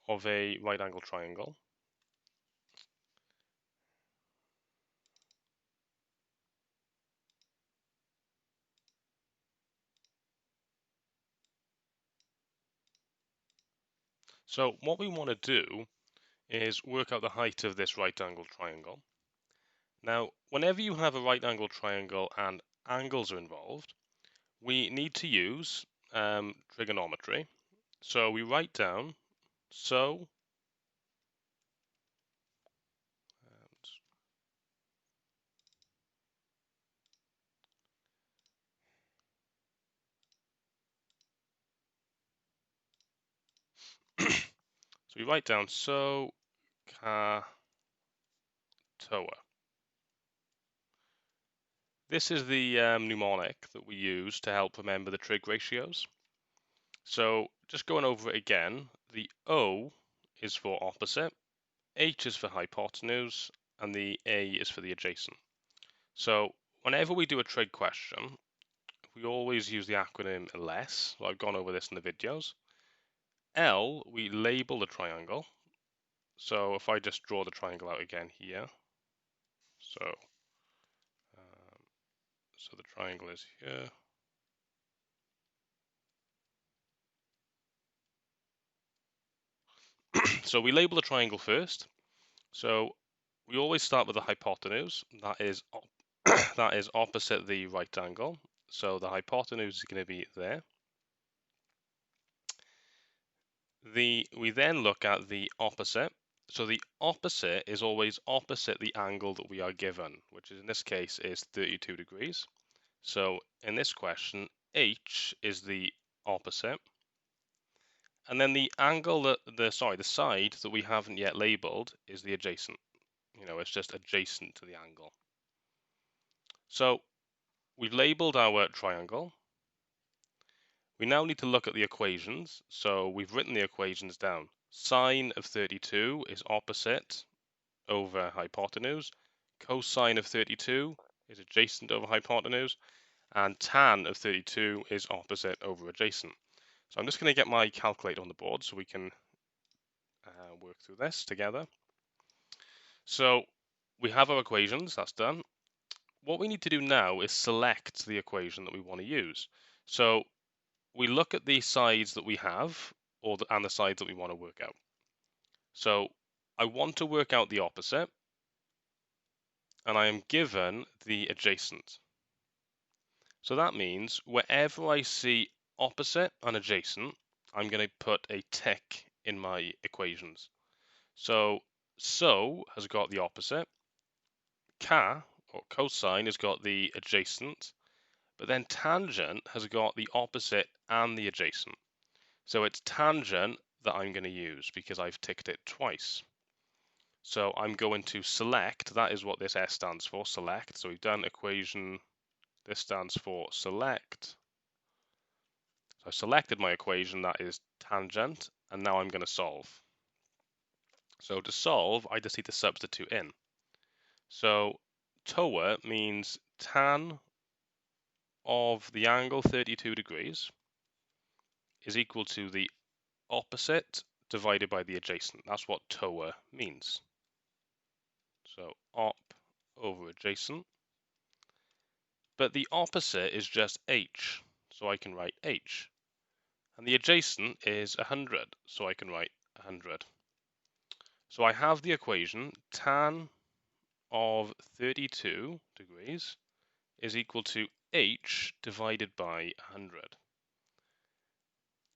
of a right angle triangle. So what we want to do is work out the height of this right angle triangle. Now, whenever you have a right angle triangle and angles are involved, we need to use trigonometry. So we write down so so we write down so ka toa. This is the mnemonic that we use to help remember the trig ratios. So just going over it again, the O is for opposite, H is for hypotenuse, and the A is for the adjacent. So whenever we do a trig question, we always use the acronym LESS. So I've gone over this in the videos. L, we label the triangle. So if I just draw the triangle out again here, so the triangle is here. So we label the triangle first. So we always start with the hypotenuse. That is that is opposite the right angle. So the hypotenuse is going to be there. We then look at the opposite. So the opposite is always opposite the angle that we are given, which in this case is 32 degrees. So in this question, H is the opposite. And then the angle that the side that we haven't yet labeled is the adjacent. It's just adjacent to the angle. So we've labeled our triangle. We now need to look at the equations. So we've written the equations down. Sine of 32 is opposite over hypotenuse. Cosine of 32 is adjacent over hypotenuse. And tan of 32 is opposite over adjacent. So I'm just going to get my calculator on the board so we can work through this together. So we have our equations, that's done. What we need to do now is select the equation that we want to use. So we look at the sides that we have and the sides that we want to work out. So I want to work out the opposite, and I am given the adjacent. So that means wherever I see opposite and adjacent, I'm going to put a tick in my equations. So has got the opposite, ka or cosine has got the adjacent, but then tangent has got the opposite and the adjacent. So it's tangent that I'm going to use because I've ticked it twice. So I'm going to select, that is what this S stands for, select. So we've done equation, this stands for select. So I've selected my equation, that is tangent, and now I'm going to solve. So to solve, I just need to substitute in. So TOA means tan of the angle 32 degrees is equal to the opposite divided by the adjacent. That's what TOA means. So op over adjacent. But the opposite is just h, so I can write h. And the adjacent is 100, so I can write 100. So I have the equation tan of 32 degrees is equal to h divided by 100.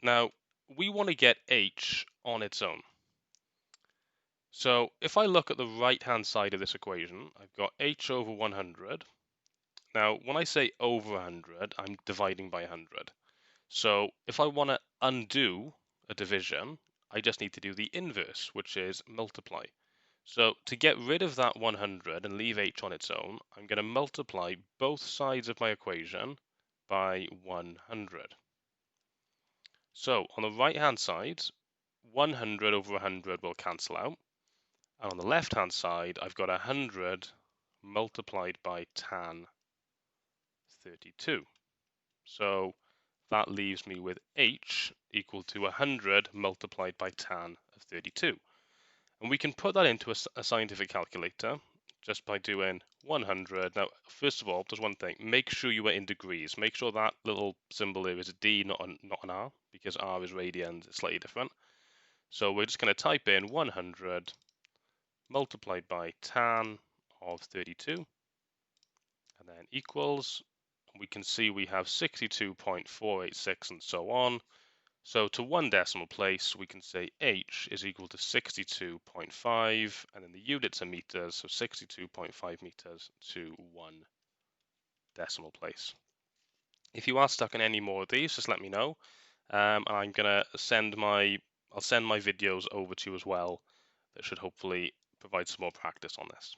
Now, we want to get h on its own. So if I look at the right-hand side of this equation, I've got h over 100. Now, when I say over 100, I'm dividing by 100. So if I want to undo a division, I just need to do the inverse, which is multiply. So to get rid of that 100 and leave h on its own, I'm going to multiply both sides of my equation by 100. So on the right-hand side, 100 over 100 will cancel out. And on the left-hand side, I've got 100 multiplied by tan 32. So that leaves me with h equal to 100 multiplied by tan of 32. And we can put that into a scientific calculator just by doing 100. Now, first of all, there's one thing. Make sure you are in degrees. Make sure that little symbol there is a D, not an R, because R is radians. It's slightly different. So we're just going to type in 100 multiplied by tan of 32, and then equals. We can see we have 62.486 and so on. So to one decimal place, we can say h is equal to 62.5, and then the units are meters, so 62.5 meters to one decimal place. If you are stuck on any more of these, just let me know. And I'm gonna I'll send my videos over to you as well. That should hopefully provide some more practice on this.